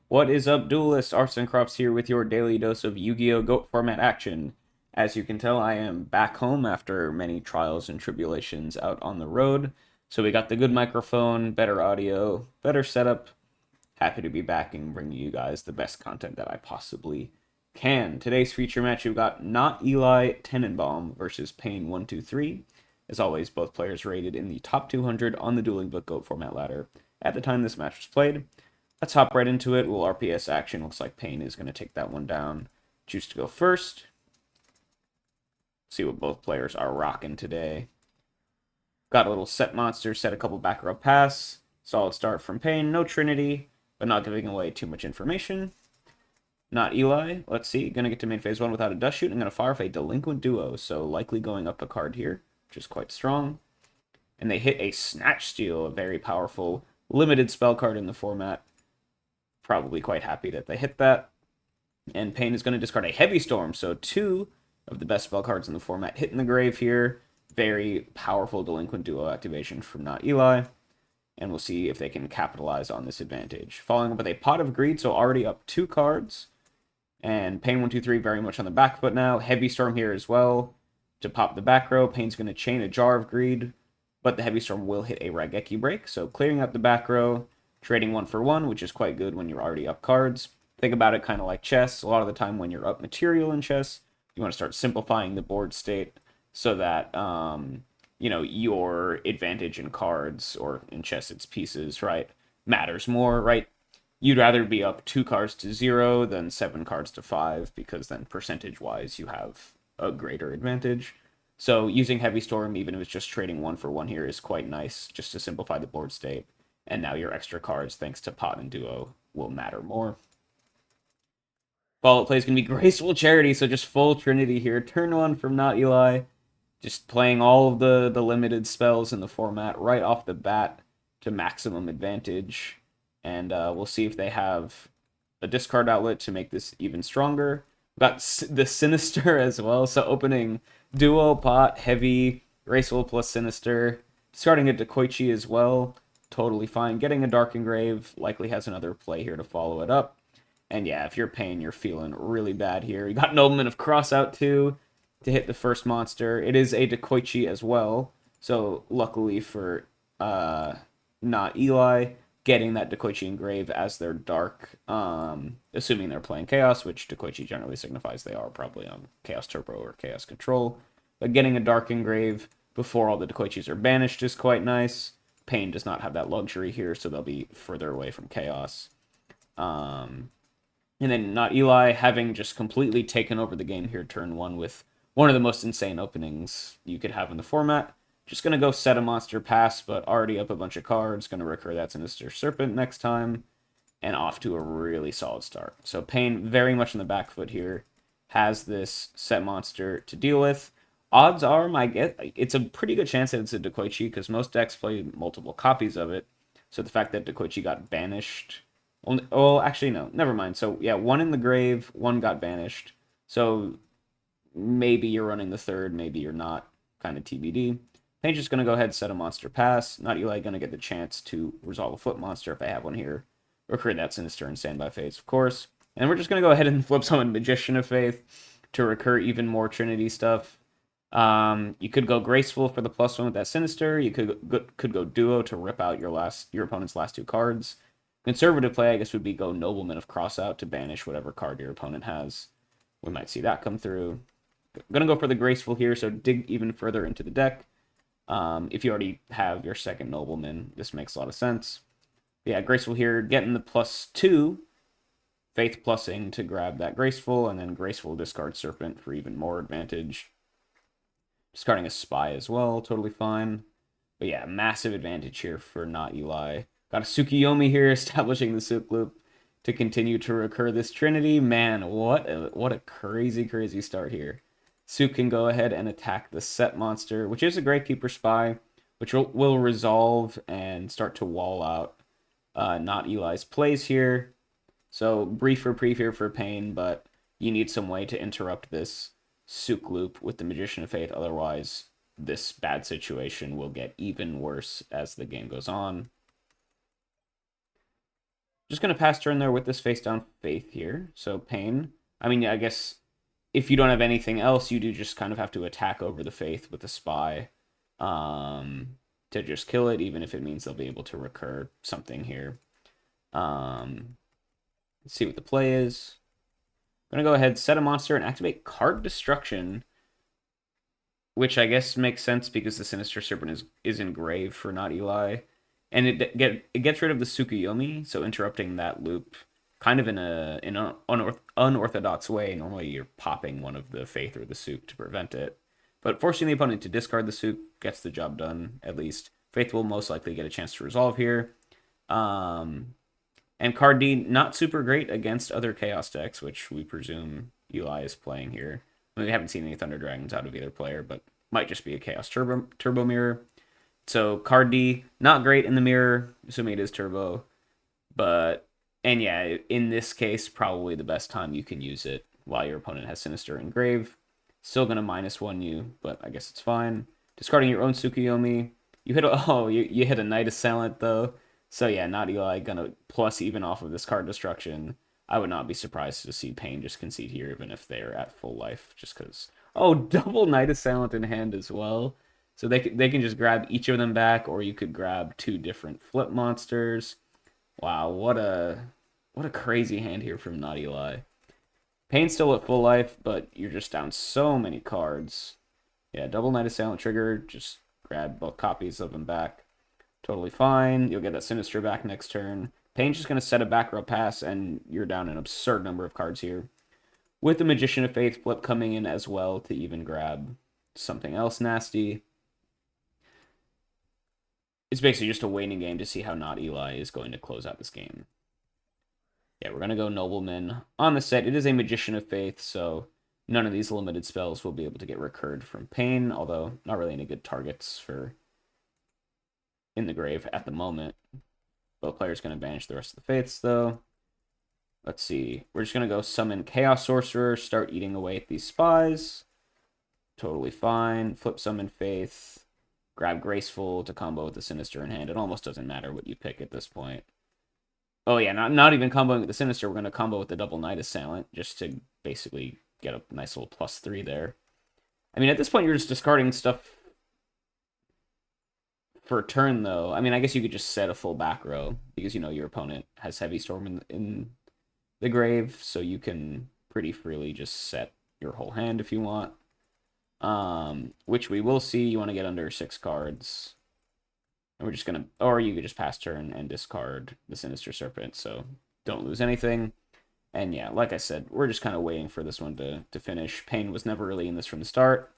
What is up, duelists? Arts and Crofts here with your daily dose of Yu-Gi-Oh! GOAT format action. As you can tell, I am back home after many trials and tribulations out on the road. So we got the good microphone, better audio, better setup. Happy to be back and bring you guys the best content that I possibly can. Today's feature match, we've got Not Eli Tenenbaum versus Pain123. As always, both players rated in the top 200 on the Dueling Book GOAT format ladder at the time this match was played. Let's hop right into it. We'll RPS action. Looks like Pain is going to take that one down. Choose to go first. See what both players are rocking today. Got a little set monster, set a couple back row pass. Solid start from Pain. No Trinity, but not giving away too much information. Not Eli. Let's see. Going to get to main phase 1 without a dust shoot. I'm going to fire off a Delinquent Duo, so likely going up a card here, which is quite strong. And they hit a Snatch Steal, a very powerful limited spell card in the format. Probably quite happy that they hit that. And Pain is going to discard a Heavy Storm, so two of the best spell cards in the format hit in the grave here. Very powerful Delinquent Duo activation from Not Eli. And we'll see if they can capitalize on this advantage. Following up with a Pot of Greed, so already up 2 cards. And Pain123 very much on the back foot now. Heavy Storm here as well to pop the back row. Pain's going to chain a Jar of Greed, but the Heavy Storm will hit a Raigeki break. So clearing up the back row, trading 1 for 1, which is quite good when you're already up cards. Think about it kind of like chess. A lot of the time when you're up material in chess, you want to start simplifying the board state so that your advantage in cards, or in chess it's pieces, right, matters more, right? You'd rather be up 2 cards to 0 than 7 cards to 5, because then percentage-wise you have a greater advantage. So using Heavy Storm, even if it's just trading 1 for 1 here, is quite nice, just to simplify the board state. And now your extra cards, thanks to Pot and Duo, will matter more. Follow-up play is going to be Graceful Charity, so just full Trinity here. Turn 1 from Not Eli. Just playing all of the limited spells in the format right off the bat to maximum advantage. And we'll see if they have a discard outlet to make this even stronger. We've got the Sinister as well, so opening Duo, Pot, Heavy, Graceful plus Sinister. Discarding a Dekoichi as well, totally fine. Getting a Dark Engrave likely has another play here to follow it up. And yeah, if you're Pain, you're feeling really bad here. You got Nobleman of Crossout too to hit the first monster. It is a Dekoichi as well, so luckily for Not Eli, getting that Dekoichi Engrave as their dark, assuming they're playing Chaos, which Dekoichi generally signifies they are probably on Chaos Turbo or Chaos Control. But getting a Dark Engrave before all the Dekoichis are banished is quite nice. Pain does not have that luxury here, so they'll be further away from Chaos. And then Not Eli having just completely taken over the game here turn 1 with one of the most insane openings you could have in the format. Just going to go set a monster pass, but already up a bunch of cards. Going to recur that Sinister Serpent next time. And off to a really solid start. So Pain very much in the back foot here. Has this set monster to deal with. Odds are, it's a pretty good chance that it's a Dekoichi, because most decks play multiple copies of it. So the fact that Dekoichi got banished... Oh, actually, no. Never mind. So, yeah, 1 in the grave, 1 got banished. So maybe you're running the third, maybe you're not. Kind of TBD. Pain's just going to go ahead and set a monster pass. Not Eli going to get the chance to resolve a foot monster if they have one here. Recur that Sinister and Standby Phase, of course. And we're just going to go ahead and flip someone Magician of Faith to recur even more Trinity stuff. You could go Graceful for the +1 with that Sinister. You could go Duo to rip out your opponent's last 2 cards. Conservative play, I guess, would be go Nobleman of Crossout to banish whatever card your opponent has. We might see that come through. I'm going to go for the Graceful here, so dig even further into the deck. If you already have your second Nobleman, this makes a lot of sense. But yeah, Graceful here, getting the +2. Faith plussing to grab that Graceful, and then Graceful discard Serpent for even more advantage. Discarding a Spy as well, totally fine. But yeah, massive advantage here for Not Eli. Got a Tsukiyomi here, establishing the Souk Loop to continue to recur this Trinity. Man, what a crazy, crazy start here. Souk can go ahead and attack the set monster, which is a Gravekeeper Spy, which will resolve and start to wall out Not Eli's plays here. So brief reprieve here for Pain, but you need some way to interrupt this Souk Loop with the Magician of Faith. Otherwise, this bad situation will get even worse as the game goes on. Just going to pass turn there with this face down Faith here. So Pain. I mean, I guess if you don't have anything else, you do just kind of have to attack over the Faith with the Spy to just kill it, even if it means they'll be able to recur something here. Let's see what the play is. I'm going to go ahead, set a monster, and activate Card Destruction, which I guess makes sense because the Sinister Serpent is engraved for Not Eli. And it gets rid of the Tsukuyomi, so interrupting that loop kind of in an unorthodox way. Normally you're popping one of the Faith or the Suk to prevent it. But forcing the opponent to discard the Suk gets the job done, at least. Faith will most likely get a chance to resolve here. And card D, not super great against other Chaos decks, which we presume Eli is playing here. I mean, we haven't seen any Thunder Dragons out of either player, but might just be a Chaos Turbo Mirror. So card D, not great in the mirror, assuming it is Turbo. And yeah, in this case, probably the best time you can use it while your opponent has Sinister Engrave. Still going to -1 you, but I guess it's fine. Discarding your own Tsukuyomi. You hit a Night Assailant, though. So yeah, Not Eli gonna plus even off of this card destruction. I would not be surprised to see Pain just concede here, even if they're at full life, just because. Oh, double Night Assailant in hand as well. So they can just grab each of them back, or you could grab 2 different flip monsters. Wow, what a crazy hand here from Not Eli. Pain's still at full life, but you're just down so many cards. Yeah, double Night Assailant trigger, just grab both copies of them back. Totally fine. You'll get that Sinister back next turn. Pain's just going to set a back row pass, and you're down an absurd number of cards here. With the Magician of Faith flip coming in as well to even grab something else nasty. It's basically just a waiting game to see how Not Eli is going to close out this game. Yeah, we're going to go Nobleman. On the set, it is a Magician of Faith, so none of these limited spells will be able to get recurred from Pain, although not really any good targets for in the grave at the moment. Both players going to banish the rest of the Faiths, though. Let's see. We're just going to go summon Chaos Sorcerer, start eating away at these spies. Totally fine. Flip summon Faith. Grab Graceful to combo with the Sinister in hand. It almost doesn't matter what you pick at this point. Oh yeah, not even comboing with the Sinister. We're going to combo with the double Night Assailant just to basically get a nice little +3 there. I mean, at this point, you're just discarding stuff for a turn, though. I mean, I guess you could just set a full back row because you know your opponent has Heavy Storm in the grave, so you can pretty freely just set your whole hand if you want. Which we will see. You want to get under 6 cards. And we're just going to, or you could just pass turn and discard the Sinister Serpent, so don't lose anything. And yeah, like I said, we're just kind of waiting for this one to finish. Pain was never really in this from the start.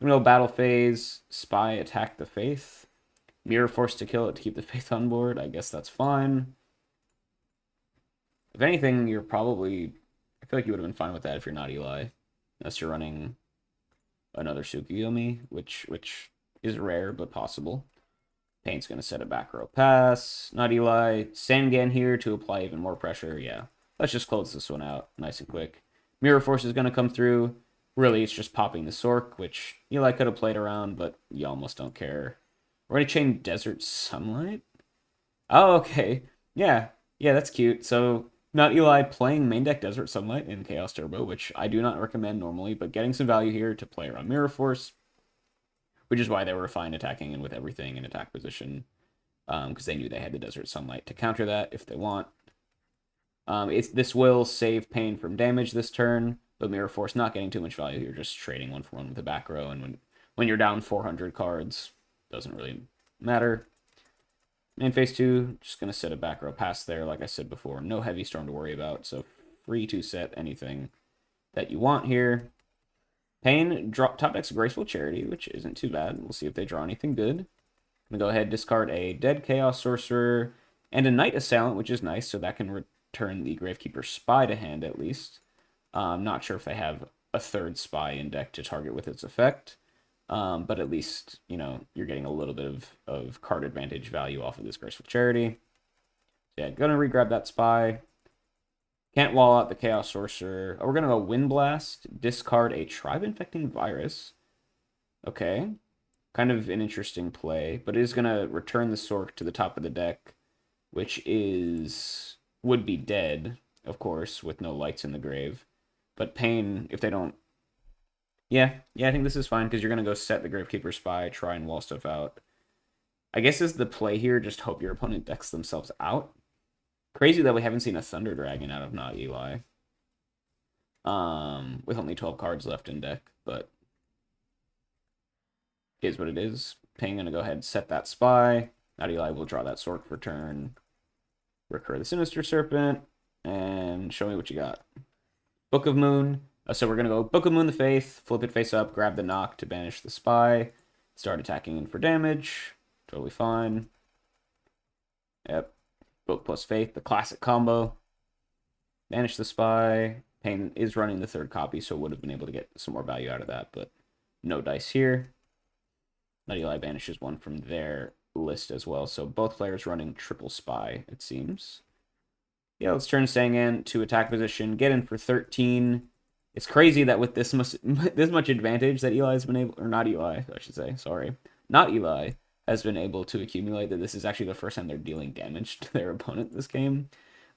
We know battle phase, Spy attack the Faith. Mirror Force to kill it to keep the Faith on board. I guess that's fine. If anything, you're probably, I feel like you would have been fine with that if you're not Eli. Unless you're running another Tsukuyomi, which is rare, but possible. Pain's going to set a back row pass. Not Eli. Sangan here to apply even more pressure. Yeah. Let's just close this one out nice and quick. Mirror Force is going to come through. Really, it's just popping the Sork, which Eli could have played around, but you almost don't care. We're going to chain Desert Sunlight. Oh, okay. Yeah, that's cute. So, Not Eli playing main deck Desert Sunlight in Chaos Turbo, which I do not recommend normally, but getting some value here to play around Mirror Force, which is why they were fine attacking in with everything in attack position, because they knew they had the Desert Sunlight to counter that if they want. This will save Pain from damage this turn, but Mirror Force not getting too much value here, just trading 1-for-1 with the back row, and when you're down 400 cards, doesn't really matter. Main phase 2, just going to set a back row pass there, like I said before. No Heavy Storm to worry about, so free to set anything that you want here. Pain, top deck's Graceful Charity, which isn't too bad. We'll see if they draw anything good. I'm going to go ahead and discard a Dead Chaos Sorcerer and a Night Assailant, which is nice, so that can return the Gravekeeper Spy to hand at least. I'm not sure if they have a third Spy in deck to target with its effect. But at least, you know, you're getting a little bit of card advantage value off of this Graceful Charity. So yeah, gonna re-grab that Spy. Can't wall out the Chaos Sorcerer. Oh, we're gonna go Wind Blast, discard a Tribe Infecting Virus. Okay. Kind of an interesting play, but it is gonna return the Sork to the top of the deck, which is would be dead, of course, with no lights in the grave. But Pain, if they don't... Yeah, I think this is fine, because you're going to go set the Gravekeeper Spy, try and wall stuff out. I guess is the play here, just hope your opponent decks themselves out. Crazy that we haven't seen a Thunder Dragon out of Not Eli. With only 12 cards left in deck, but is what it is. Pain gonna go ahead and set that Spy. Not Eli will draw that Sword for turn. Recur the Sinister Serpent, and show me what you got. Book of Moon. So we're gonna go Book of Moon the Faith, flip it face up, grab the knock to banish the Spy, start attacking in for damage. Totally fine. Yep. Book plus Faith, the classic combo. Banish the Spy. Pain is running the third copy, so would have been able to get some more value out of that, but no dice here. Not Eli banishes one from their list as well, so both players running triple Spy, it seems. Yeah, let's turn Sang in to attack position, get in for 13. It's crazy that with this much advantage that Eli's been able, or not Eli, I should say, sorry, not Eli, has been able to accumulate, that this is actually the first time they're dealing damage to their opponent this game.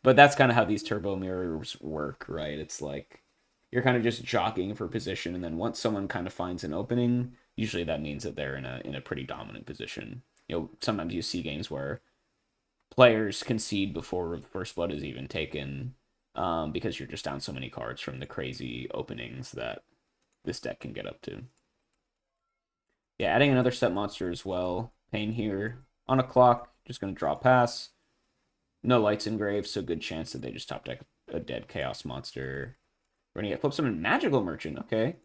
But that's kind of how these turbo mirrors work, right? It's like you're kind of just jockeying for position, and then once someone kind of finds an opening, usually that means that they're in a pretty dominant position. You know, sometimes you see games where players concede before first blood is even taken, because you're just down so many cards from the crazy openings that this deck can get up to. Yeah, adding another set monster as well. Pain here on a clock, just going to draw pass. No lights engraved, so good chance that they just top deck a dead Chaos Monster. We're going to get Flip Summon Magical Merchant. Okay.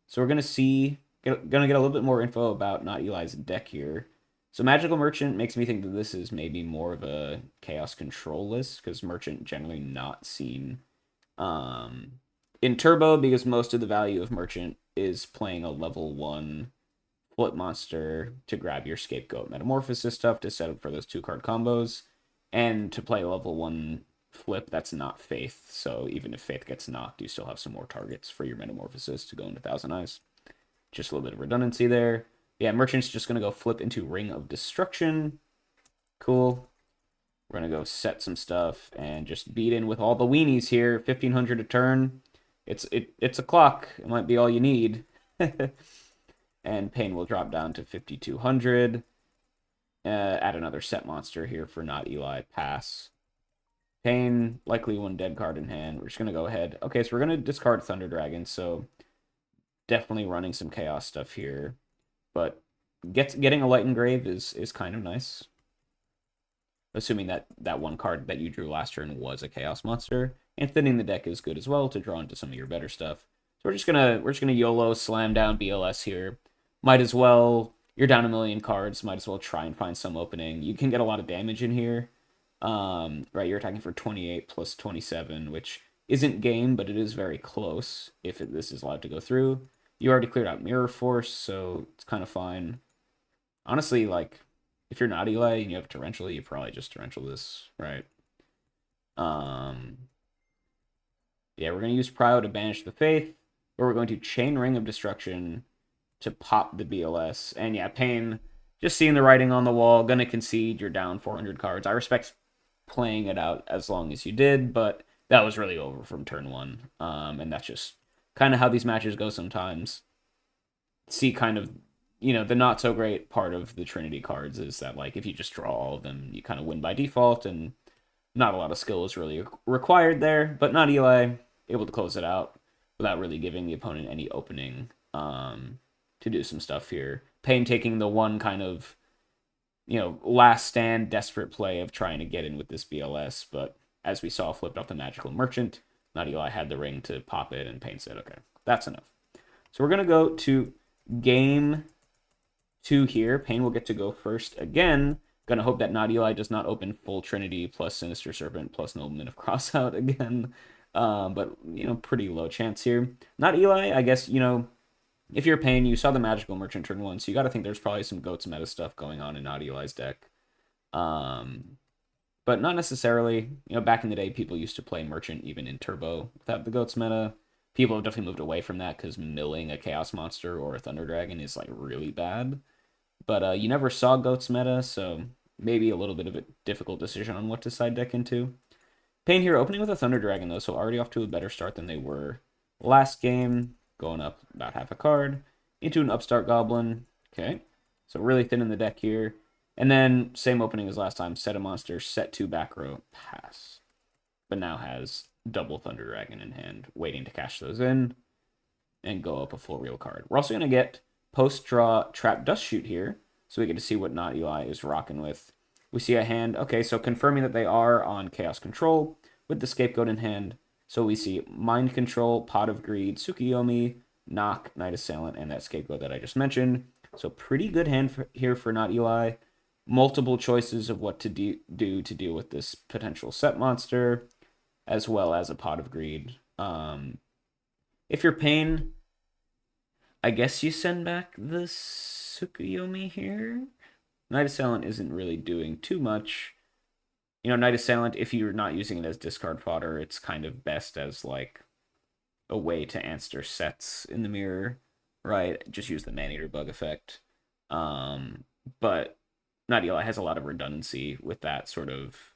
So we're going to see, going to get a little bit more info about Not Eli's deck here. So Magical Merchant makes me think that this is maybe more of a Chaos Control list, because Merchant generally not seen in Turbo, because most of the value of Merchant is playing a level 1 Flip Monster to grab your Scapegoat Metamorphosis stuff to set up for those 2-card combos, and to play level 1 flip that's not Faith. So even if Faith gets knocked, you still have some more targets for your Metamorphosis to go into Thousand Eyes. Just a little bit of redundancy there. Yeah, Merchant's just going to go flip into Ring of Destruction. Cool. We're going to go set some stuff and just beat in with all the weenies here. 1,500 a turn. It's a clock. It might be all you need. And Pain will drop down to 5,200. Add another set monster here for Not Eli. Pass. Pain, likely one dead card in hand. We're just going to go ahead. Okay, so we're going to discard Thunder Dragon, so definitely running some Chaos stuff here. But getting a Light Engrave is kind of nice. Assuming that one card that you drew last turn was a Chaos Monster. And thinning the deck is good as well to draw into some of your better stuff. So we're just gonna YOLO slam down BLS here. Might as well, you're down 1,000,000 cards, might as well try and find some opening. You can get a lot of damage in here. Right, you're attacking for 28 plus 27, which isn't game, but it is very close if this is allowed to go through. You already cleared out Mirror Force, so it's kind of fine. Honestly, like, if you're not Eli and you have Torrential, you probably just Torrential this, right? Yeah, we're going to use Prio to banish the Faith, or we're going to Chain Ring of Destruction to pop the BLS. And yeah, Pain, just seeing the writing on the wall, going to concede, you're down 400 cards. I respect playing it out as long as you did, but that was really over from turn 1. And that's just kind of how these matches go sometimes. See kind of, the not so great part of the Trinity cards is that, like, if you just draw all of them, you kind of win by default, and not a lot of skill is really required there. But Not Eli, able to close it out without really giving the opponent any opening to do some stuff here. Pain taking the one kind of, last stand desperate play of trying to get in with this BLS, but as we saw, flipped off the Magical Merchant. Not Eli had the ring to pop it, and Pain said, okay, that's enough. So we're going to go to game 2 here. Pain will get to go first again. Gonna hope that Not Eli does not open full Trinity plus Sinister Serpent plus Nobleman of Crossout again. But, pretty low chance here. Not Eli, I guess, if you're Pain, you saw the Magical Merchant turn 1, so you got to think there's probably some Goats meta stuff going on in Not Eli's deck. But not necessarily. Back in the day, people used to play Merchant even in Turbo without the Goats meta. People have definitely moved away from that because milling a Chaos Monster or a Thunder Dragon is, like, really bad. But you never saw Goats meta, so maybe a little bit of a difficult decision on what to side deck into. Pain here opening with a Thunder Dragon, though, so already off to a better start than they were last game. Going up about half a card. Into an Upstart Goblin. Okay. So really thin in the deck here. And then, same opening as last time. Set a monster, set 2 back row, pass. But now has double Thunder Dragon in hand, waiting to cash those in and go up a full real card. We're also going to get post-draw Trap Dust Shoot here, so we get to see what Not Eli is rocking with. We see a hand, okay, so confirming that they are on Chaos Control with the Scapegoat in hand. So we see Mind Control, Pot of Greed, Tsukiyomi, Knock, Knight Assailant, and that Scapegoat that I just mentioned. So pretty good hand here for Not Eli. Multiple choices of what to do to deal with this potential set monster, as well as a Pot of Greed. If you're Pain, I guess you send back the Tsukuyomi here. Knight Assailant isn't really doing too much. You know, Knight Assailant, if you're not using it as discard fodder, it's kind of best as, like, a way to answer sets in the mirror, right? Just use the Maneater Bug effect. But Not Eli has a lot of redundancy with that sort of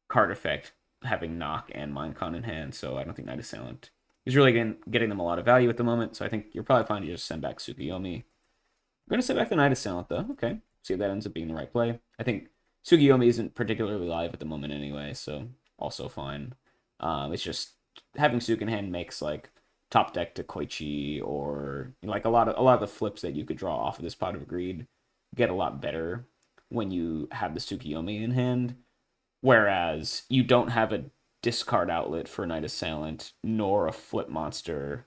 card effect, having Knock and Minecon in hand, so I don't think Knight Assailant is really getting them a lot of value at the moment, so I think you're probably fine to just send back Tsukiyomi. I'm going to send back the Knight Assailant, though. Okay, see if that ends up being the right play. I think Tsukiyomi isn't particularly live at the moment anyway, so also fine. It's just having Suk in hand makes, like, top deck to Koichi or, like, a lot of the flips that you could draw off of this Pot of Greed get a lot better when you have the Tsukiyomi in hand. Whereas you don't have a discard outlet for Knight Assailant, nor a flip monster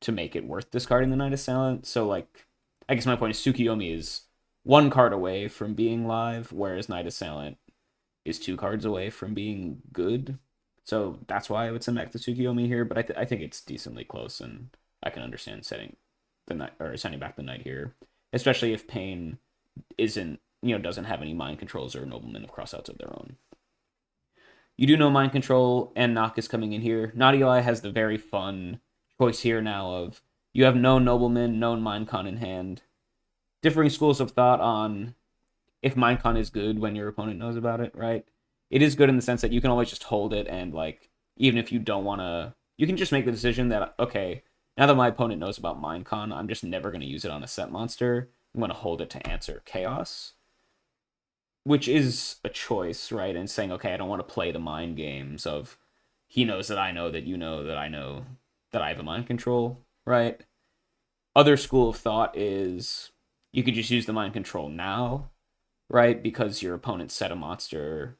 to make it worth discarding the Knight Assailant. So, like, I guess my point is Tsukiyomi is 1 card away from being live, whereas Knight Assailant is 2 cards away from being good. So that's why I would send back the Tsukiyomi here, but I think it's decently close, and I can understand setting the Knight or sending back the Knight here, especially if Pain doesn't have any mind controls or noblemen of crossouts of their own. You do know Mind Control and Knock is coming in here. Not Eli has the very fun choice here now of you have known Nobleman, known Mindcon in hand. Differing schools of thought on if Mindcon is good when your opponent knows about it, right? It is good in the sense that you can always just hold it, and, like, even if you don't want to, you can just make the decision that, okay, now that my opponent knows about Mindcon, I'm just never going to use it on a set monster. I'm going to hold it to answer Chaos. Which is a choice, right? And saying, okay, I don't want to play the mind games of he knows that I know that you know that I know that I have a mind control, right? Other school of thought is you could just use the mind control now, right? Because your opponent set a monster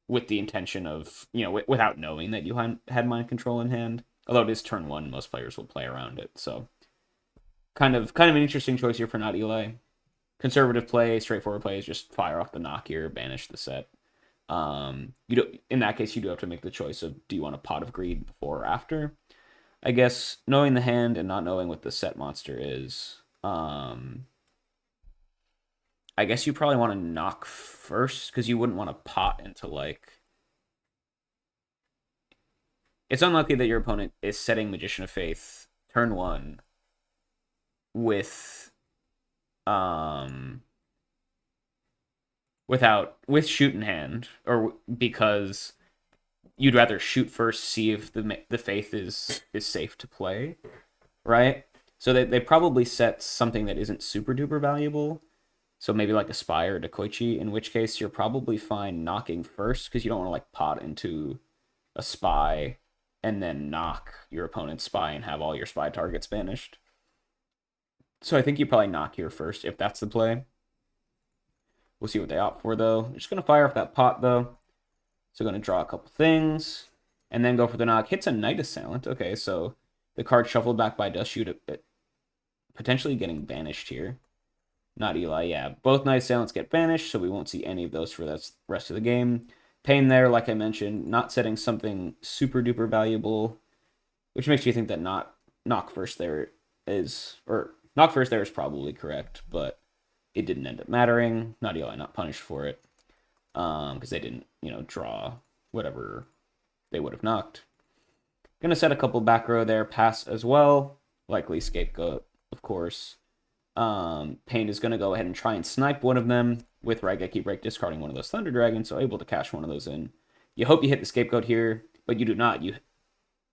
with the intention of, without knowing that you had mind control in hand. Although it is turn 1, most players will play around it. So kind of an interesting choice here for Not Eli. Conservative play, straightforward play is just fire off the Knock here, banish the set. In that case, you do have to make the choice of do you want a Pot of Greed before or after. I guess knowing the hand and not knowing what the set monster is, I guess you probably want to Knock first because you wouldn't want to pot into, like. It's unlikely that your opponent is setting Magician of Faith turn 1 with shoot in hand, or because you'd rather shoot first, see if the faith is safe to play, right? So they probably set something that isn't super duper valuable. So maybe like a spy or a Koichi, in which case you're probably fine knocking first because you don't want to, like, pot into a spy and then knock your opponent's spy and have all your spy targets banished. So I think you probably knock here first, if that's the play. We'll see what they opt for, though. I'm just going to fire off that pot, though. So going to draw a couple things. And then go for the knock. Hits a Knight Assailant. Okay, so the card shuffled back by Dust Shoot, potentially getting banished here. Not Eli, yeah. Both Knight Assailants get banished, so we won't see any of those for the rest of the game. Pain there, like I mentioned, not setting something super duper valuable, which makes you think that knock first there is probably correct, but it didn't end up mattering. Not Eli not punished for it, because they didn't, draw whatever they would have knocked. Gonna set a couple back row there, pass as well. Likely Scapegoat, of course. Pain is gonna go ahead and try and snipe one of them with Raigeki Break, discarding one of those Thunder Dragons, so able to cash one of those in. You hope you hit the Scapegoat here, but you do not. You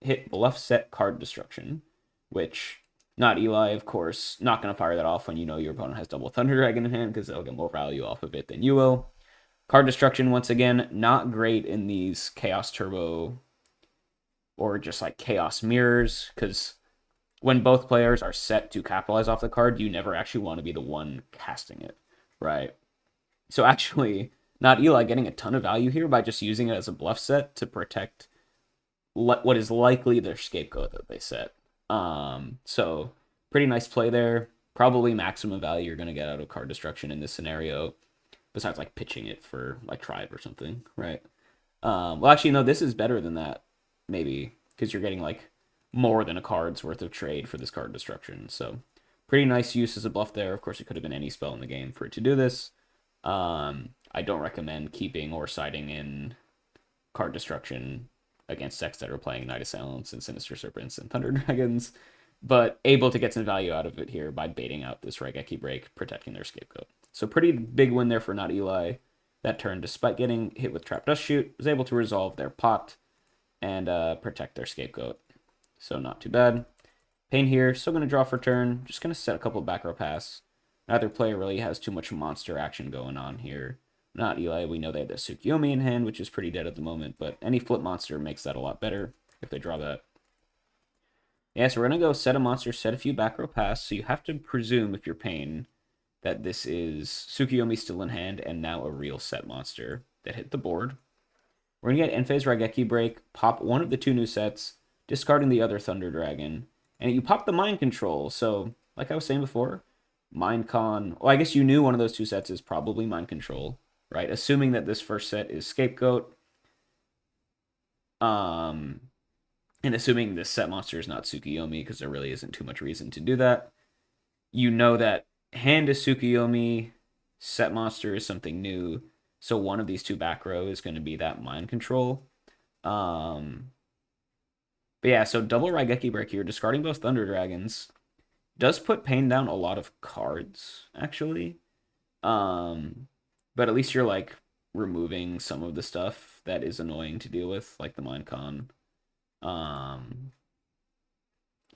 hit bluff set card destruction, which not Eli, of course, not going to fire that off when you know your opponent has double Thunder Dragon in hand because they'll get more value off of it than you will. Card destruction, once again, not great in these Chaos Turbo or just like Chaos Mirrors because when both players are set to capitalize off the card, you never actually want to be the one casting it, right? So actually, not Eli getting a ton of value here by just using it as a bluff set to protect what is likely their Scapegoat that they set. So pretty nice play there. Probably maximum value you're going to get out of card destruction in this scenario, besides like pitching it for like Tribe or something, right? Well, actually, no, this is better than that, maybe, because you're getting like more than a card's worth of trade for this card destruction. So pretty nice use as a bluff there. Of course, it could have been any spell in the game for it to do this. I don't recommend keeping or siding in card destruction against decks that are playing Night of Silence and Sinister Serpents and Thunder Dragons, but able to get some value out of it here by baiting out this Raigeki break, protecting their Scapegoat. So pretty big win there for Not Eli. That turn, despite getting hit with Trap Dust Shoot, was able to resolve their pot and protect their Scapegoat. So not too bad. Pain here, still going to draw for turn. Just going to set a couple back row pass. Neither player really has too much monster action going on here. Not Eli, we know they have the Tsukiyomi in hand, which is pretty dead at the moment, but any flip monster makes that a lot better if they draw that. Yeah, so we're going to go set a monster, set a few back row pass, so you have to presume, if you're Pain, that this is Tsukiyomi still in hand and now a real set monster that hit the board. We're going to get End-Phase Raigeki Break, pop one of the two new sets, discarding the other Thunder Dragon, and you pop the Mind Control, so like I was saying before, Mind Con, well, I guess you knew one of those two sets is probably Mind Control, right? Assuming that this first set is Scapegoat, and assuming this set monster is not Tsukiyomi, because there really isn't too much reason to do that, you know that hand is Tsukiyomi, set monster is something new, so one of these two back row is going to be that Mind Control. But yeah, so double Raigeki Break here, discarding both Thunder Dragons, does put Pain down a lot of cards, actually. But at least you're like removing some of the stuff that is annoying to deal with, like the Mind Con.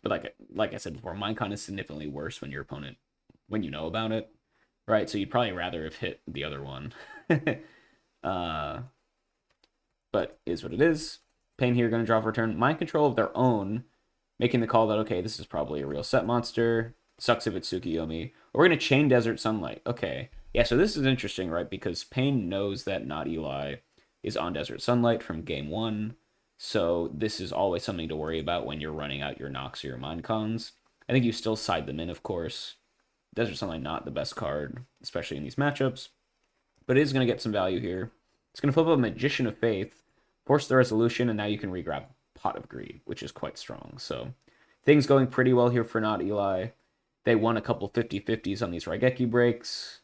But like I said before, Mind Con is significantly worse when your opponent, when you know about it, right? So you'd probably rather have hit the other one. But is what it is. Pain here going to draw for turn. Mind Control of their own, making the call that, okay, this is probably a real set monster. Sucks if it's Tsukiyomi. We're going to chain Desert Sunlight. Okay. Yeah, so this is interesting, right? Because Pain knows that Not Eli is on Desert Sunlight from game one. So this is always something to worry about when you're running out your Nox or your Mind Cons. I think you still side them in, of course. Desert Sunlight not the best card, especially in these matchups. But it is going to get some value here. It's going to flip up Magician of Faith, force the resolution, and now you can regrab Pot of Greed, which is quite strong. So things going pretty well here for Not Eli. They won a couple 50-50s on these Raigeki breaks,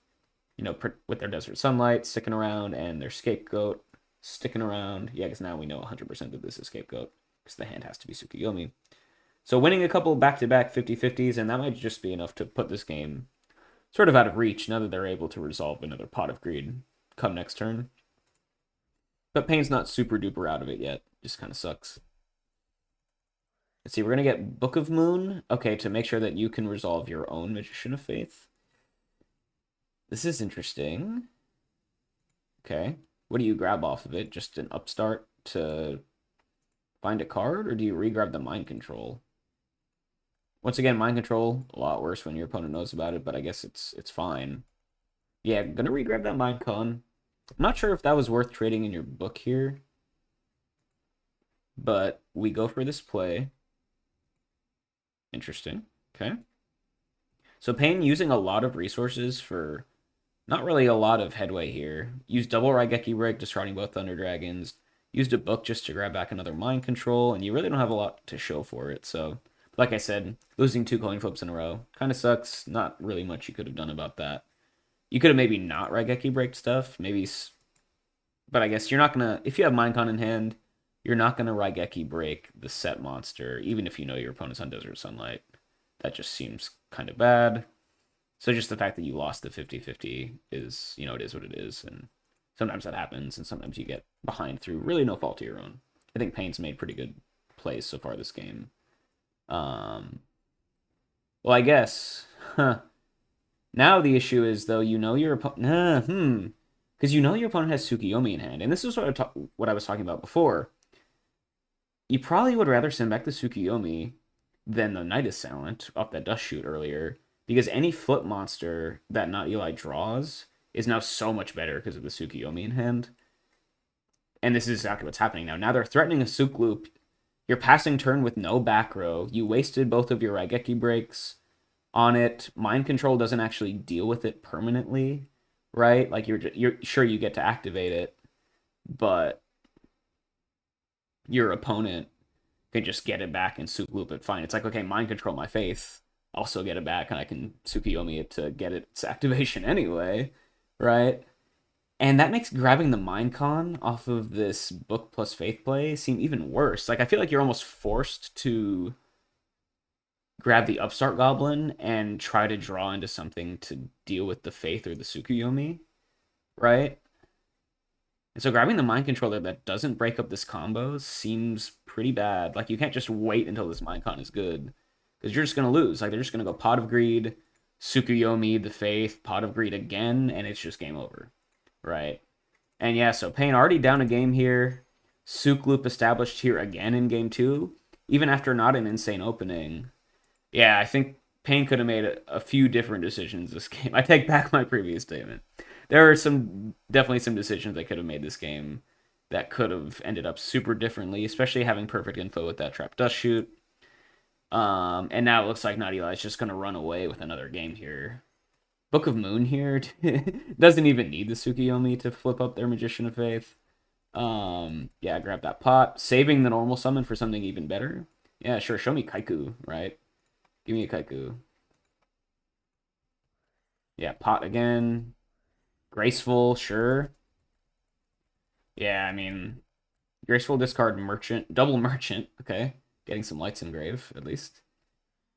you know, with their Desert Sunlight sticking around and their Scapegoat sticking around. Yeah, because now we know 100% that this is Scapegoat because the hand has to be Tsukiyomi. So winning a couple back-to-back 50-50s, and that might just be enough to put this game sort of out of reach now that they're able to resolve another Pot of Greed come next turn. But Pain's not super duper out of it yet. Just kind of sucks. Let's see, we're going to get Book of Moon. Okay, to make sure that you can resolve your own Magician of Faith. This is interesting. Okay. What do you grab off of it? Just an upstart to find a card? Or do you regrab the Mind Control? Once again, Mind Control, a lot worse when your opponent knows about it, but I guess it's fine. Yeah, I'm going to regrab that Mind Con. I'm not sure if that was worth trading in your book here. But we go for this play. Interesting. Okay. So Pain using a lot of resources for not really a lot of headway here. Used double Raigeki Break, discarding both Thunder Dragons. Used a book just to grab back another Mind Control, and you really don't have a lot to show for it. So, like I said, losing 2 coin flips in a row kind of sucks. Not really much you could have done about that. You could have maybe not Raigeki Break stuff, maybe, but I guess you're not gonna, if you have Mind Con in hand, you're not gonna Raigeki Break the set monster, even if you know your opponent's on Desert Sunlight. That just seems kind of bad. So just the fact that you lost the 50-50 is, you know, it is what it is, and Sometimes that happens, and sometimes you get behind through really no fault of your own. I think Payne's made pretty good plays so far this game. Um, well, I guess. Huh. Now the issue is though your opponent. Because your opponent has Tsukiyomi in hand, and this is what I was talking about before. You probably would rather send back the Tsukiyomi than the Night Assailant off that dust shoot earlier, because any flip monster that not Eli draws is now so much better because of the Tsukiyomi in hand. And this is exactly what's happening now. Now they're threatening a Suk Loop. You're passing turn with no back row. You wasted both of your Raigeki breaks on it. Mind Control doesn't actually deal with it permanently, right? Like you're sure you get to activate it, but your opponent can just get it back and Suk Loop it fine. It's like, okay, Mind Control my faith. Also get it back, and I can Tsukiyomi it to get its activation anyway, right? And that makes grabbing the Mind Con off of this Book plus Faith play seem even worse. Like, I feel like you're almost forced to grab the Upstart Goblin and try to draw into something to deal with the Faith or the Tsukuyomi, right? And so grabbing the Mind Controller that doesn't break up this combo seems pretty bad. Like, you can't just wait until this Mind Con is good, because you're just going to lose. Like, they're just going to go Pot of Greed, Tsukuyomi, the Faith, Pot of Greed again, and it's just game over, right? And yeah, so Payne already down a game here. Suk Loop established here again in game 2, even after not an insane opening. Yeah, I think Payne could have made a few different decisions this game. I take back my previous statement. There are definitely some decisions they could have made this game that could have ended up super differently, especially having perfect info with that trap dust shoot. And now it looks like Naughty Eli is just going to run away with another game here. Book of Moon here doesn't even need the Tsukiyomi to flip up their Magician of Faith. Yeah, grab that pot, saving the normal summon for something even better. Yeah, sure. Show me Kaiku, right? Give me a Kaiku. Yeah, pot again. Graceful, sure. Yeah, I mean, graceful discard merchant, double merchant. Okay, getting some lights engrave at least.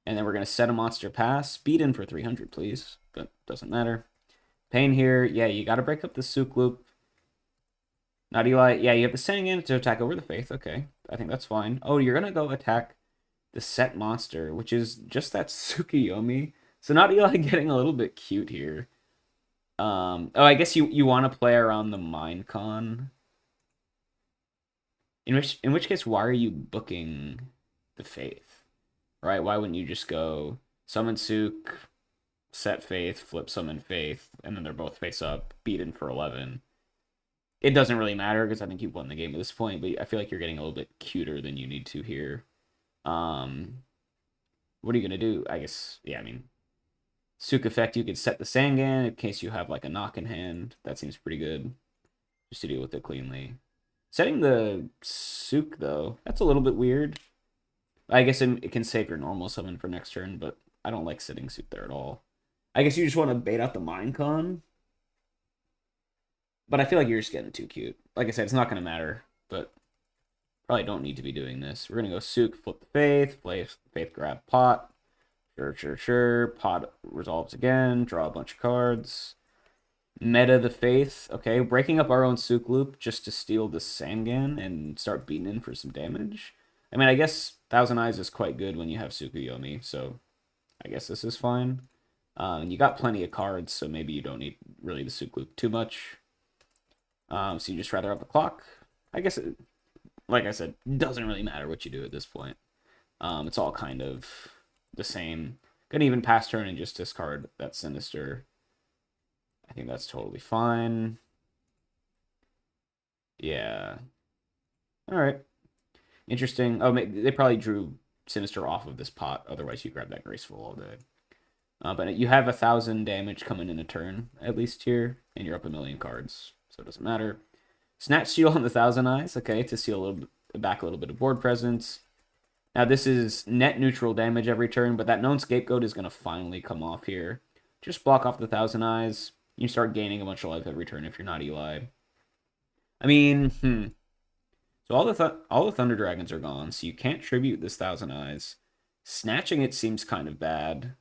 And then we're gonna set a monster pass. Speed in for 300, please. But doesn't matter. Payne here. Yeah, you got to break up the Suk Loop. Not Eli. Yeah, you have the sending in to attack over the Faith. Okay, I think that's fine. Oh, you're gonna go attack the set monster, which is just that Tsukiyomi. So not Eli getting a little bit cute here. Oh, I guess you want to play around the Mind Con. In which case, why are you booking the Faith? Right? Why wouldn't you just go summon Suk, set Faith, flip summon Faith, and then they're both face up, beat in for 11? It doesn't really matter because I think you've won the game at this point, but I feel like you're getting a little bit cuter than you need to here. What are you gonna do? I guess, yeah, I mean, Suk effect, you could set the Sangan in case you have like a knock in hand. That seems pretty good, just to deal with it cleanly. Setting the Suk, though, that's a little bit weird. I guess it can save your normal summon for next turn, but I don't like sitting Suk there at all. I guess you just want to bait out the Mind Con. But I feel like you're just getting too cute. Like I said, it's not going to matter, but probably don't need to be doing this. We're going to go Suk, flip the Faith, play Faith, grab pot. Sure. Pot resolves again, draw a bunch of cards. Meta the Faith. Okay, breaking up our own Suk Loop just to steal the Sangan and start beating in for some damage. I mean, I guess Thousand Eyes is quite good when you have Tsukuyomi, so I guess this is fine. You got plenty of cards, so maybe you don't need really the Suk Loop too much. So you just rather have the clock. I guess, like I said, doesn't really matter what you do at this point. It's all kind of the same. Can even pass turn and just discard that Sinister. I think that's totally fine. Yeah. All right. Interesting. Oh, they probably drew Sinister off of this pot. Otherwise, you grab that Graceful all day. But you have 1,000 damage coming in a turn, at least here, and you're up a million cards, so it doesn't matter. Snatch Seal on the Thousand Eyes, okay, to seal back a little bit of board presence. Now, this is net neutral damage every turn, but that known Scapegoat is going to finally come off here. Just block off the Thousand Eyes. You start gaining a bunch of life every turn if you're not Eli. I mean, So all the Thunder Dragons are gone, so you can't tribute this Thousand Eyes. Snatching it seems kind of bad.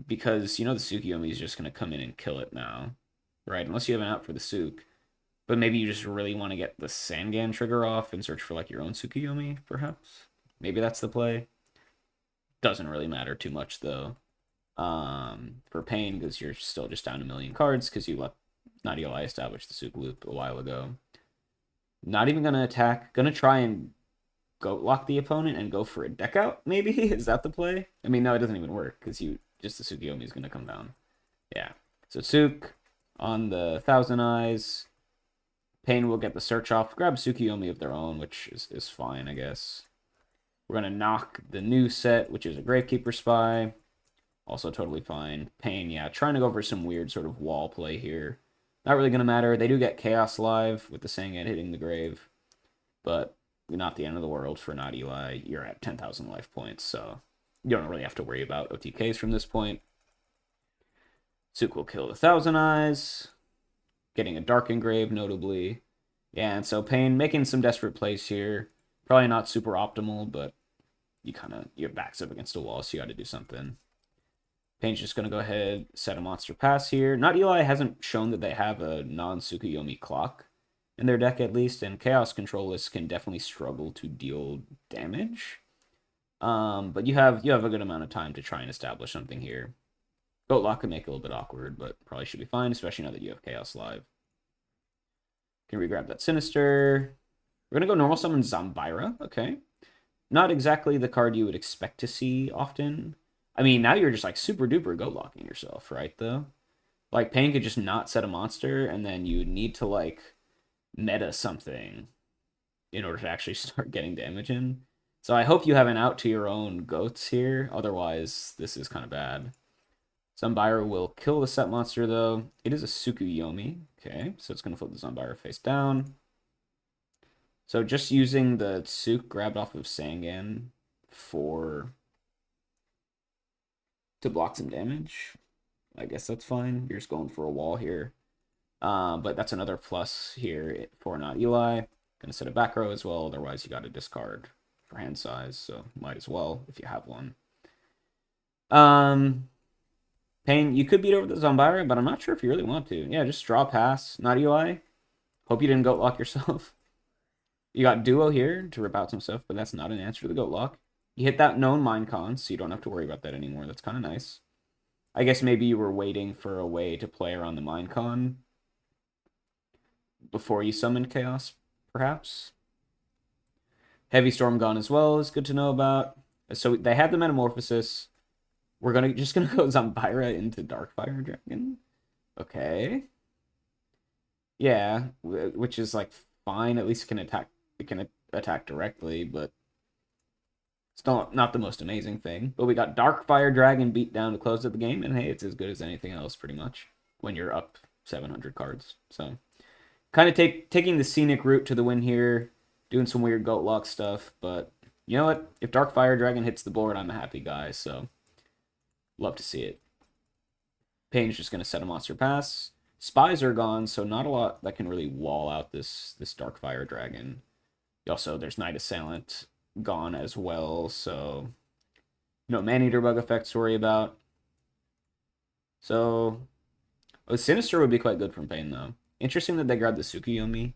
Because, the Tsukiyomi is just going to come in and kill it now. right? Unless you have an out for the Sook. But maybe you just really want to get the Sangan trigger off and search for like your own Tsukuyomi, perhaps. Maybe that's the play. Doesn't really matter too much though. For Pain, because you're still just down a million cards because you let Naughty Ally establish the Sook loop a while ago. Not even gonna attack. Gonna try and goat lock the opponent and go for a deck out, maybe? Is that the play? I mean, no, it doesn't even work because you just the Tsukuyomi is gonna come down. Yeah. So Sook on the Thousand Eyes. Pain will get the search off. Grab Tsukuyomi of their own, which is fine, I guess. We're gonna knock the new set, which is a Gravekeeper Spy. Also totally fine. Pain, yeah, trying to go for some weird sort of wall play here. Not really gonna matter. They do get Chaos Live with the Sangan hitting the grave, but not the end of the world for Not Eli. You're at 10,000 life points, so you don't really have to worry about OTKs from this point. Sook will kill the Thousand Eyes, getting a Dark Engrave, notably. Yeah, and so Pain making some desperate plays here. Probably not super optimal, but your back's up against a wall, so you got to do something. Pain's just going to go ahead, set a monster pass here. Not Eli hasn't shown that they have a non-Tsukuyomi clock in their deck, at least, and Chaos Control lists can definitely struggle to deal damage. But you have a good amount of time to try and establish something here. Goat Lock can make it a little bit awkward, but probably should be fine, especially now that you have Chaos Live. Can re-grab that Sinister. We're going to go normal summon Zambira. Okay. Not exactly the card you would expect to see often. I mean, now you're just like super duper goat locking yourself, right, though? Like, Pain could just not set a monster, and then you need to, like, meta something in order to actually start getting damage in. So I hope you have an out to your own goats here. Otherwise, this is kind of bad. Zambira will kill the set monster, though. It is a Tsukuyomi. Okay, so it's going to flip the Zambira face down. So just using the Sook grabbed off of Sangan to block some damage. I guess that's fine. You're just going for a wall here. But that's another plus here for Not Eli. Gonna set a back row as well, otherwise you gotta discard for hand size, so might as well if you have one. Pain, you could beat over the Zambira, but I'm not sure if you really want to. Yeah, just draw pass, Not Eli. Hope you didn't goat lock yourself. You got Duo here to rip out some stuff, but that's not an answer to the goat lock. You hit that known Minecon, so you don't have to worry about that anymore. That's kind of nice. I guess maybe you were waiting for a way to play around the Minecon before you summoned Chaos, perhaps. Heavy Storm gone as well is good to know about. So they had the Metamorphosis. We're just gonna go Zambira into Darkfire Dragon. Okay. Yeah, which is like fine. At least it can attack directly, but still not the most amazing thing. But we got Darkfire Dragon beat down to close out the game, and hey, it's as good as anything else pretty much when you're up 700 cards. So kind of taking the scenic route to the win here, doing some weird goat lock stuff, but you know what? If Darkfire Dragon hits the board, I'm a happy guy, so love to see it. Pain's just going to set a monster pass. Spies are gone, so not a lot that can really wall out this Darkfire Dragon. Also, there's Night Assailant gone as well, so no Man-Eater bug effects to worry about. So, Sinister would be quite good from Pain, though. Interesting that they grabbed the Tsukuyomi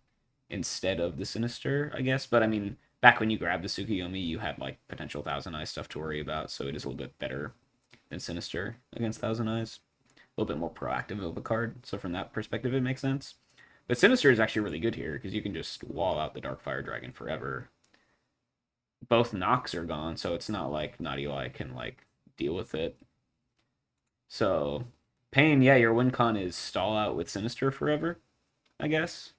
instead of the Sinister, I guess. But, I mean, back when you grabbed the Tsukuyomi, you had, like, potential Thousand Eyes stuff to worry about, so it is a little bit better than Sinister against Thousand Eyes. A little bit more proactive of a card, so from that perspective, it makes sense. But Sinister is actually really good here, because you can just wall out the Darkfire Dragon forever. Both knocks are gone, so it's not like Not Eli can, like, deal with it. So, Pain, yeah, your win con is stall out with Sinister forever, I guess.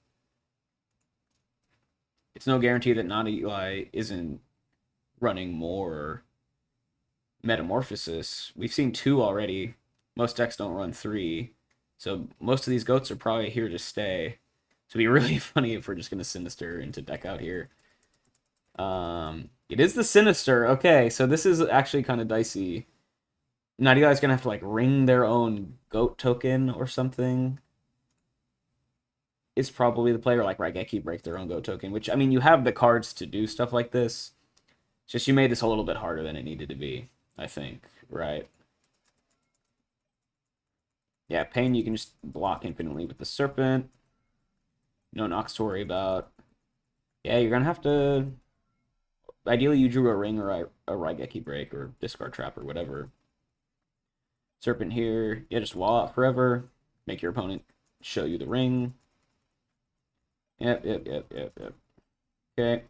It's no guarantee that Not Eli isn't running more Metamorphosis. We've seen 2 already. Most decks don't run 3. So most of these goats are probably here to stay. So it'd be really funny if we're just going to Sinister into deck out here. It is the Sinister. Okay, so this is actually kind of dicey. Now, you guys going to have to, like, ring their own goat token or something? Is probably the play, or, like, Raigeki break their own goat token, which, I mean, you have the cards to do stuff like this. It's just you made this a little bit harder than it needed to be, I think, right? Yeah, Pain, you can just block infinitely with the Serpent. No knocks to worry about. Yeah, you're gonna have to. Ideally, you drew a ring or a Raigeki break or discard trap or whatever. Serpent here. Yeah, just wall out forever. Make your opponent show you the ring. Yep. Okay.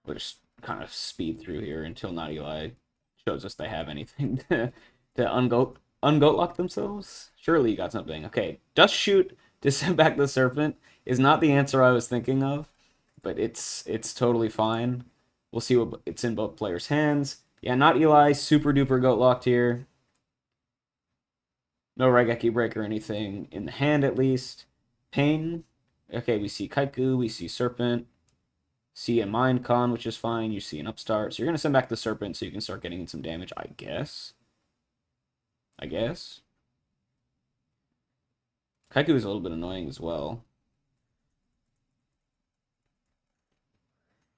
We'll just kind of speed through here until Not Eli shows us they have anything to ungoat lock themselves. Surely you got something. Okay, Dust Shoot to send back the Serpent is not the answer I was thinking of, but it's totally fine. We'll see what it's in both players' hands. Yeah, Not Eli, super duper goat locked here. No Raigeki break or anything in the hand at least. Pain. Okay, we see Kaiku, we see Serpent. See a Mind Con, which is fine. You see an Upstart. So you're going to send back the Serpent so you can start getting in some damage, I guess. Kaiku is a little bit annoying as well.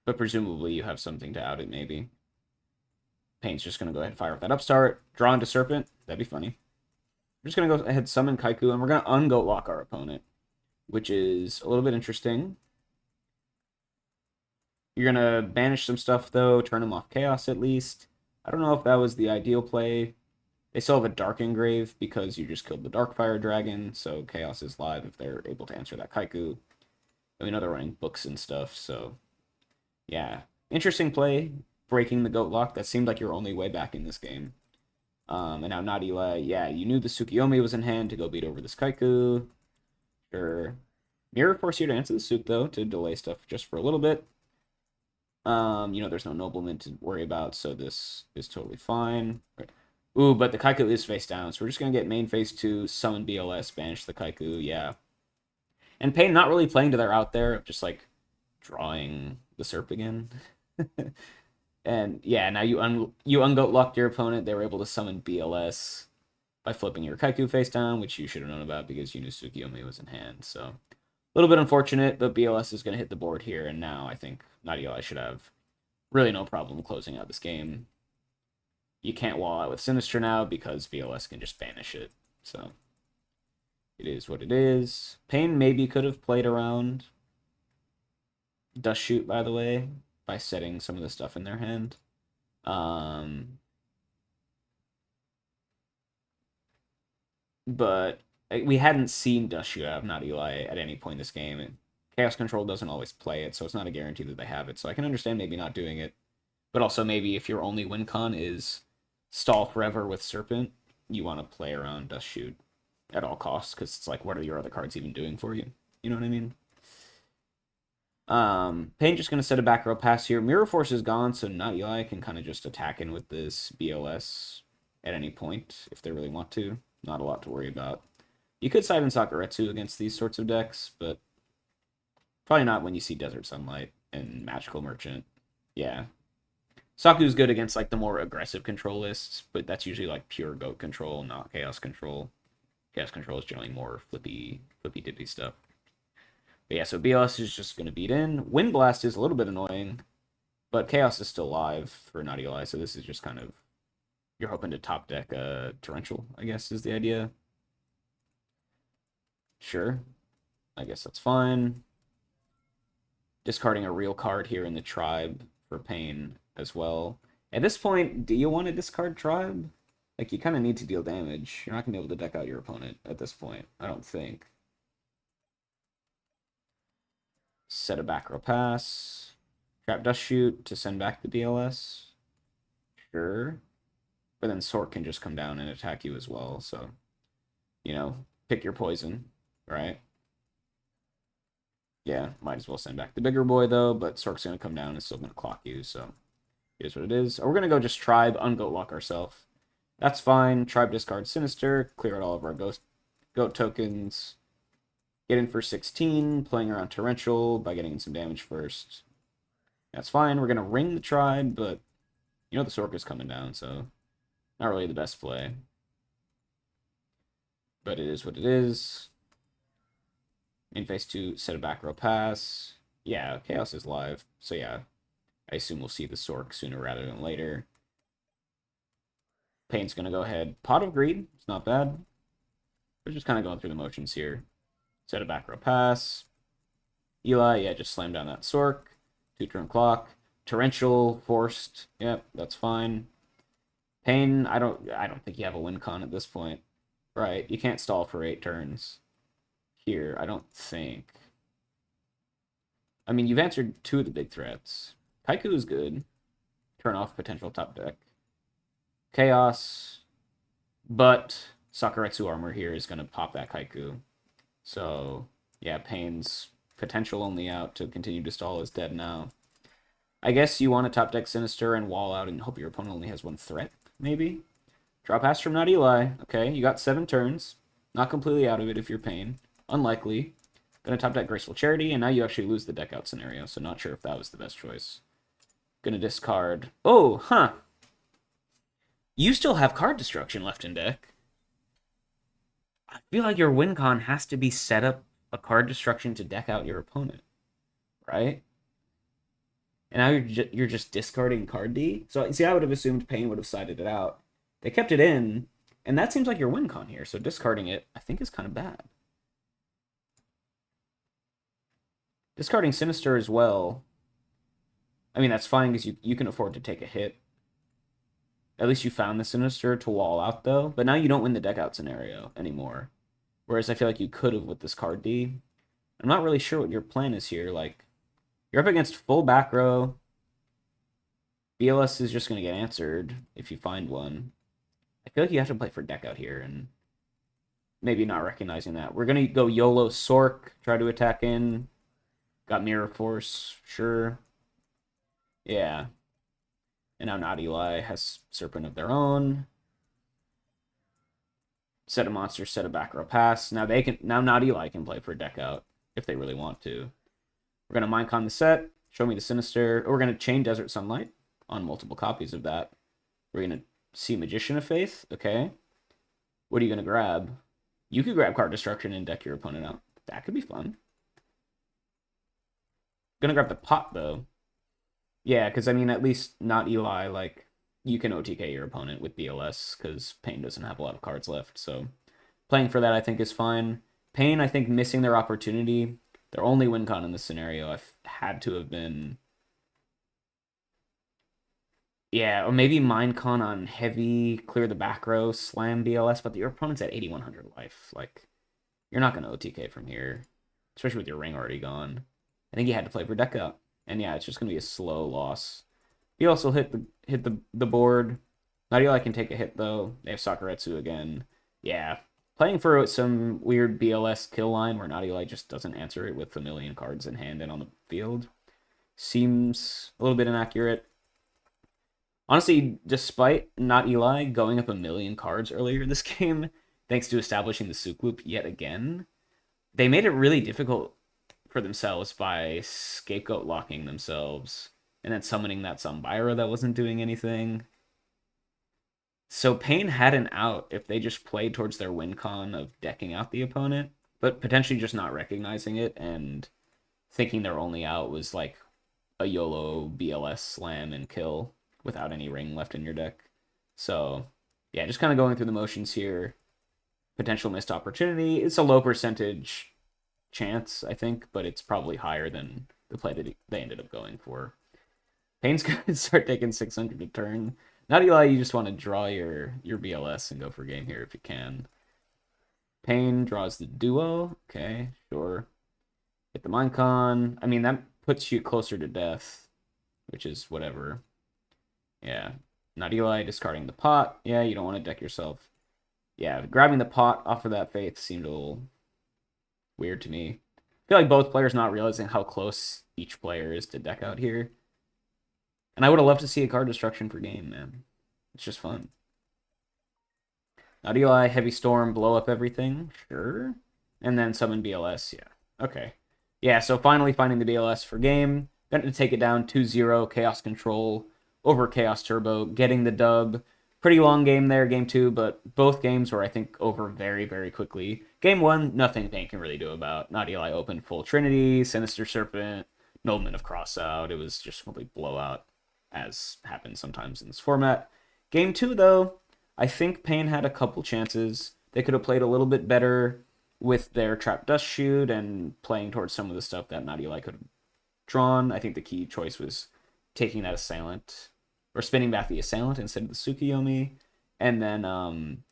But presumably you have something to out it, maybe. Pain's just going to go ahead and fire with that Upstart. Draw into Serpent. That'd be funny. We're just going to go ahead and summon Kaiku, and we're going to ungoat lock our opponent, which is a little bit interesting. You're going to banish some stuff, though. Turn him off Chaos, at least. I don't know if that was the ideal play. They still have a Dark Engrave because you just killed the Darkfire Dragon, so Chaos is live if they're able to answer that Kaiku. And we know they're running books and stuff, so yeah. Interesting play, breaking the Goat Lock. That seemed like your only way back in this game. And now Not Eli, yeah, you knew the Tsukiyomi was in hand to go beat over this Kaiku. Sure. Mirror Force here to answer the Suk, though, to delay stuff just for a little bit. There's no Nobleman to worry about, so this is totally fine. Right. Ooh, but the Kaiku is face down, so we're just going to get main phase 2, summon BLS, banish the Kaiku, yeah. And Pain not really playing to their out there, of just, like, drawing the Serp again. And, yeah, now you ungoat locked your opponent, they were able to summon BLS by flipping your Kaiku face down, which you should have known about because you knew Tsukiyomi was in hand, so... A little bit unfortunate, but BLS is going to hit the board here, and now I think Not Eli should have really no problem closing out this game. You can't wall out with Sinister now because BLS can just banish it. So it is what it is. Pain maybe could have played around Dust Shoot, by the way, by setting some of the stuff in their hand. But we hadn't seen Dust Shoot out of Not Eli at any point in this game. Chaos Control doesn't always play it, so it's not a guarantee that they have it. So I can understand maybe not doing it. But also maybe if your only win con is stall forever with Serpent, you want to play around Dust Shoot at all costs, because it's like, what are your other cards even doing for you? You know what I mean? Pain just going to set a back row pass here. Mirror Force is gone, so Not Eli can kind of just attack in with this BLS at any point if they really want to. Not a lot to worry about. You could side in Sakuretsu against these sorts of decks, but probably not when you see Desert Sunlight and Magical Merchant. Yeah. Saku's good against like the more aggressive control lists, but that's usually like pure goat control, not chaos control. Chaos control is generally more flippy dippy stuff. But yeah, so BLS is just going to beat in. Wind Blast is a little bit annoying, but Chaos is still live for Not Eli, so this is just kind of, you're hoping to top deck Torrential, I guess is the idea. Sure. I guess that's fine. Discarding a real card here in the Tribe for Pain as well. At this point, do you want to discard Tribe? Like, you kind of need to deal damage. You're not going to be able to deck out your opponent at this point, I don't think. Set a back row pass. Trap Dust Shoot to send back the BLS. Sure. But then Sork can just come down and attack you as well, so... pick your poison, right? Yeah, might as well send back the bigger boy, though, but Sork's going to come down and still going to clock you, so... Here's what it is. Or we're going to go just Tribe, ungoat lock ourselves. That's fine. Tribe discard Sinister, clear out all of our goat tokens. Get in for 16, playing around Torrential by getting in some damage first. That's fine. We're going to ring the Tribe, but the Sork is coming down, so not really the best play. But it is what it is. In phase 2, set a back row pass. Yeah, Chaos is live, so yeah. I assume we'll see the Sork sooner rather than later. Pain's going to go ahead. Pot of Greed. It's not bad. We're just kind of going through the motions here. Set a back row pass. Eli, yeah, just slam down that Sork. 2-turn clock. Torrential, forced. Yep, that's fine. Pain, I don't think you have a win con at this point. Right, you can't stall for 8 turns. Here, I don't think. I mean, you've answered 2 of the big threats. Kaiku is good. Turn off potential top deck. Chaos. But Sakuretsu Armor here is going to pop that Kaiku. So, yeah, Pain's potential only out to continue to stall is dead now. I guess you want to top deck Sinister and wall out and hope your opponent only has 1 threat, maybe? Draw pass from Not Eli. Okay, you got 7 turns. Not completely out of it if you're Pain. Unlikely. Gonna top deck Graceful Charity, and now you actually lose the deck out scenario, so not sure if that was the best choice. Gonna discard. Oh, huh. You still have card destruction left in deck. I feel like your win con has to be set up a card destruction to deck out your opponent, right? And now you're just discarding card D. So see, I would have assumed Pain would have sided it out. They kept it in, and that seems like your win con here. So discarding it, I think, is kind of bad. Discarding Sinister as well. I mean, that's fine because you can afford to take a hit. At least you found the Sinister to wall out, though. But now you don't win the deck out scenario anymore. Whereas I feel like you could have with this card D. I'm not really sure what your plan is here. Like, you're up against full back row. BLS is just going to get answered if you find one. I feel like you have to play for deck out here, and maybe not recognizing that. We're going to go YOLO Sork, try to attack in. Got Mirror Force, sure. Yeah. And now Not Eli has Serpent of their own. Set a monster, set a back row pass. Now Not Eli can play for deck out if they really want to. We're gonna Minecon the set, show me the Sinister. We're gonna chain Desert Sunlight on multiple copies of that. We're gonna see Magician of Faith. Okay. What are you gonna grab? You could grab card destruction and deck your opponent out. That could be fun. Gonna grab the pot though. Yeah, because I mean, at least Not Eli, like, you can OTK your opponent with BLS because Pain doesn't have a lot of cards left. So playing for that, I think, is fine. Pain, I think, missing their opportunity. Their only win con in this scenario had to have been, yeah, or maybe Minecon on heavy, clear the back row, slam BLS, but your opponent's at 8,100 life. Like, you're not going to OTK from here, especially with your ring already gone. I think you had to play for deck out. And yeah, it's just going to be a slow loss. He also hit the board. Not Eli can take a hit, though. They have Sakuretsu again. Yeah. Playing for some weird BLS kill line where Not Eli just doesn't answer it with a million cards in hand and on the field seems a little bit inaccurate. Honestly, despite Not Eli going up a million cards earlier this game, thanks to establishing the Souk loop yet again, they made it really difficult for themselves by scapegoat locking themselves and then summoning that Zambira that wasn't doing anything. So Pain had an out if they just played towards their win con of decking out the opponent, but potentially just not recognizing it and thinking their only out was like a YOLO BLS slam and kill without any ring left in your deck. So yeah, just kind of going through the motions here. Potential missed opportunity. It's a low percentage chance, I think, but it's probably higher than the play that they ended up going for. Pain's gonna start taking 600 a turn. Not Eli, you just want to draw your BLS and go for game here if you can. Pain draws the duo. Okay, sure. Hit the Minecon. I mean, that puts you closer to death, which is whatever. Yeah. Not Eli, discarding the pot. Yeah, you don't want to deck yourself. Yeah, grabbing the pot off of that Faith seemed a little weird to me. I feel like both players not realizing how close each player is to deck out here. And I would have loved to see a card destruction for game, man. It's just fun. Not Eli, Heavy Storm, blow up everything. Sure. And then summon BLS. Yeah. Okay. Yeah, so finally finding the BLS for game. Going to take it down 2-0. Chaos Control over Chaos Turbo. Getting the dub. Pretty long game there, game 2, but both games were, I think, over very, very quickly. Game 1, nothing Pain can really do about. Not Eli opened full Trinity, Sinister Serpent, Nobleman of Crossout. It was just a complete blowout, as happens sometimes in this format. Game 2, though, I think Payne had a couple chances. They could have played a little bit better with their trap dust shoot and playing towards some of the stuff that Not Eli could have drawn. I think the key choice was taking that assailant or spinning back the assailant instead of the Tsukiyomi, and then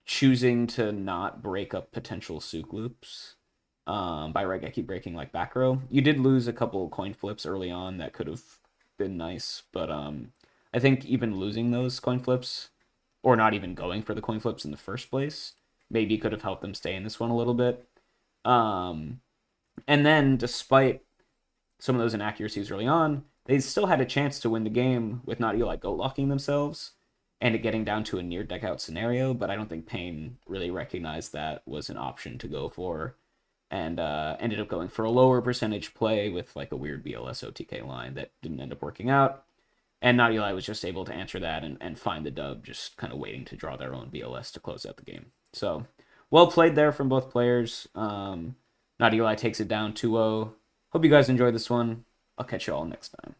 choosing to not break up potential Suk loops by Raigeki breaking like back row. You did lose a couple coin flips early on that could have been nice, but I think even losing those coin flips or not even going for the coin flips in the first place maybe could have helped them stay in this one a little bit. Um, and then, despite some of those inaccuracies early on, they still had a chance to win the game with not Eli goat locking themselves and it getting down to a near deck out scenario. But I don't think Payne really recognized that was an option to go for, and ended up going for a lower percentage play with like a weird BLS OTK line that didn't end up working out. And Not Eli was just able to answer that and find the dub, just kind of waiting to draw their own BLS to close out the game. So, well played there from both players. Not Eli takes it down 2-0. Hope you guys enjoyed this one. I'll catch you all next time.